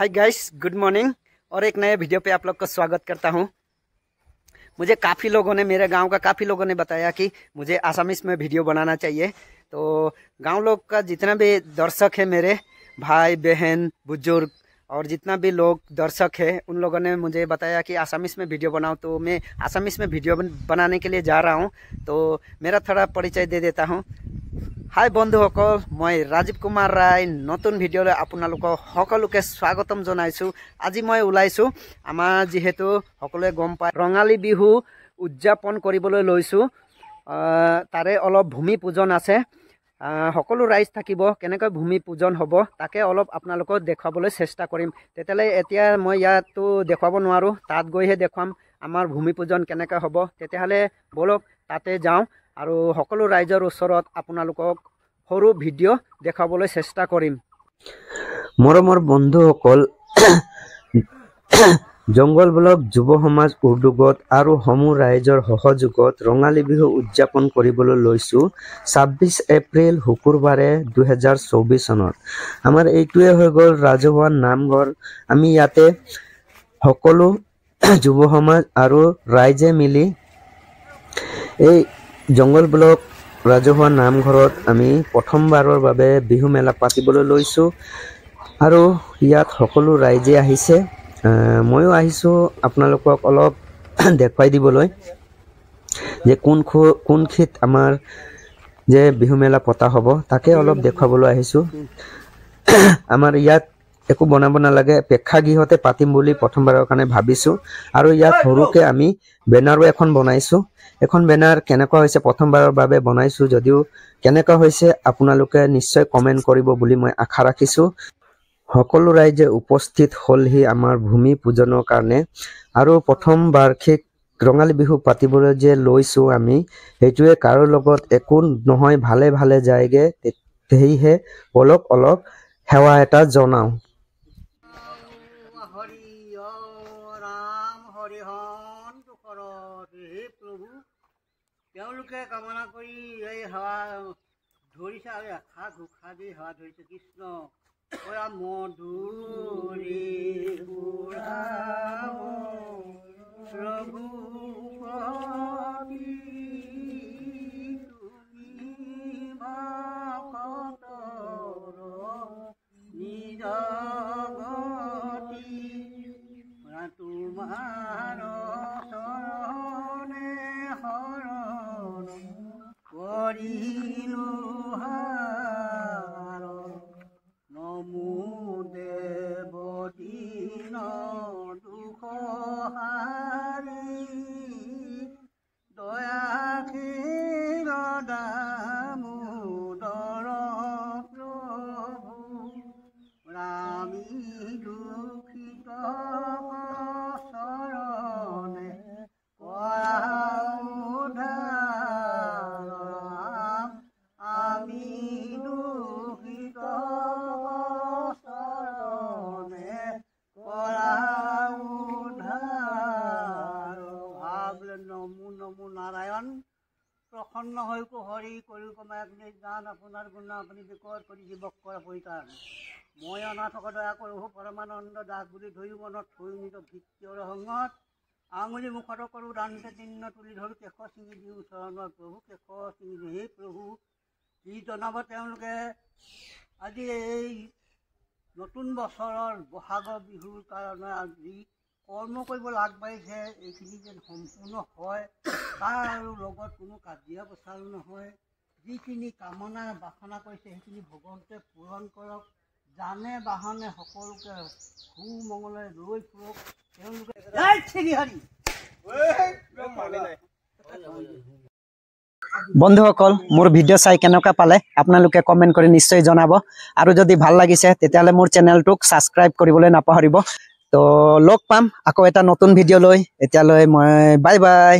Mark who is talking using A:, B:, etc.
A: Hi guys, good morning. और एक नए वीडियो पे आप लोग का स्वागत करता हूँ। मुझे काफ़ी लोगों ने, मेरे गांव का काफ़ी लोगों ने बताया कि मुझे आसामीस में वीडियो बनाना चाहिए। तो गांव लोग का जितना भी दर्शक है, मेरे भाई बहन बुजुर्ग और जितना भी लोग दर्शक है, उन लोगों ने मुझे बताया कि आसामीस में वीडियो बनाओ। तो मैं आसामीस में वीडियो बनाने के लिए जा रहा हूँ। तो मेरा थोड़ा परिचय दे देता हूँ। हाय बंधुসকল, मैं राजीव कुमार राय नतुन भिडिओ आपलोक सकलोके स्वागतम जनाइछु। আজি मैं ओलाइछु आमार जेहेतु सकलोए गम पाय रंगाली बिहु उदযাপन কৰিবলৈ লৈছো। तारे अलप भूमि पूजन আছে। সকলো ৰাইজ থাকিব, কেনেকৈ ভূমি পূজন হ'ব তাকে অলপ আপোনালোকক দেখাবলৈ চেষ্টা কৰিম। তেতিয়ালে এতিয়া মই ইয়াতো দেখাব নোৱাৰো, তাত গৈহে দেখাম আমাৰ ভূমি পূজন কেনেকৈ হ'ব। তেতিয়ালে বলক তাতে যাওঁ আৰু সকলো ৰাইজৰ ওচৰত আপোনালোকক সৰু ভিডিঅ' দেখাবলৈ চেষ্টা কৰিম।
B: মৰমৰ বন্ধুসকল, জংগল ব্লক যুৱ সমাজ উদ্যোগত আৰু সমূহ ৰাইজৰ সহযোগত ৰঙালী বিহু উদযাপন কৰিবলৈ লৈছো 26 এপ্ৰিল শুকুৰবাৰে 2024 চনত। আমাৰ এইটোৱে হৈ গ'ল ৰাজহুৱা নামঘৰ। আমি ইয়াতে সকলো যুৱ সমাজ আৰু ৰাইজে মিলি এই জংগল ব্লক ৰাজহুৱা নামঘৰত আমি প্ৰথমবাৰৰ বাবে বিহু মেলা পাতিবলৈ লৈছো আৰু ইয়াত সকলো ৰাইজে আহিছে। ময়ো আহিছোঁ আপোনালোকক অলপ দেখুৱাই দিবলৈ যে কোনখিত আমাৰ যে বিহু মেলা পতা হ'ব তাকে অলপ দেখুৱাবলৈ আহিছোঁ। আমাৰ ইয়াত একো বনাব নালাগে, প্ৰেক্ষাগৃহতে পাতিম বুলি প্ৰথমবাৰৰ কাৰণে ভাবিছোঁ। আৰু ইয়াত সৰুকে আমি বেনাৰো এখন বনাইছোঁ। এখন বেনাৰ কেনেকুৱা হৈছে প্ৰথমবাৰৰ বাবে বনাইছোঁ, যদিও কেনেকুৱা হৈছে আপোনালোকে নিশ্চয় কমেণ্ট কৰিব বুলি মই আশা ৰাখিছোঁ। সকলো ৰাইজে উপস্থিত হ'লহি আমাৰ ভূমি পূজনৰ কাৰণে। আৰু প্ৰথম বাৰ্ষিক ৰঙালী বিহু পাতিবলৈ যে লৈছোঁ আমি, সেইটোৱে কাৰো লগত একো নহয়, ভালে ভালে যায়গে। সেয়েহে বলক অলপ সেৱা এটা জনাওঁ।
A: তেওঁলোকে কামনা কৰি এই সেৱা ধৰিছে আৰু এষাৰ দুষাৰ দি সেৱা ধৰিছে। কৃষ্ণ পৰা মধুৰী ৰঘুপতি তুমি ভকতৰ নিজ গতি, তোমাৰ চৰণে শৰণ কৰিলো হাৰণ। নমো দেৱ দীন দুখ হাৰি, দয়াশীল দামোদৰ প্ৰভু, ৰামী দুখিত চৰণে কৰা উদ্ধাৰ। আমি দুখিত চৰণে কৰা উদ্ধাৰ। ভাবলে নমো নমো নাৰায়ণ, প্ৰসন্ন হৈ হৰি কৰি কমাই গান আপোনাৰ গুণ আপুনি বিকট কৰি জীৱক কৰা পৰিতান। মই অনাথক দয়া কৰোঁ পৰমানন্দ দাস বুলি ধৰি মনত থৈ নিজ ভিত্তিৰ সংগত, আঙুলি মুখত কৰোঁ দান্তে তিন্ন তুলি ধৰোঁ কেশ চিঙি দিওঁ চৰণৰ প্ৰভু। কেশ চিঙি দিওঁ হে প্ৰভু, যি জনাব তেওঁলোকে আজি এই নতুন বছৰৰ বহাগৰ বিহুৰ কাৰণে আজি কৰ্ম কৰিবলৈ আগবাঢ়িছে, এইখিনি যেন সম্পূৰ্ণ হয়, তাৰ আৰু লগত কোনো কাজিয়া পচাৰো নহয়। যিখিনি কামনা বাসনা কৰিছে সেইখিনি ভগৱন্তে পূৰণ কৰক। জানে বাহনে সকলোকে সুমংগলে লৈ ফুৰক তেওঁলোকে। বন্ধুসকল, মোৰ ভিডিঅ' চাই কেনেকুৱা পালে আপোনালোকে কমেণ্ট কৰি নিশ্চয় জনাব। আৰু যদি ভাল লাগিছে তেতিয়াহ'লে মোৰ চেনেলটোক ছাবস্ক্ৰাইব কৰিবলৈ নাপাহৰিব। তো লগ পাম আকৌ এটা নতুন ভিডিঅ' লৈ। এতিয়ালৈ মই বাই বাই।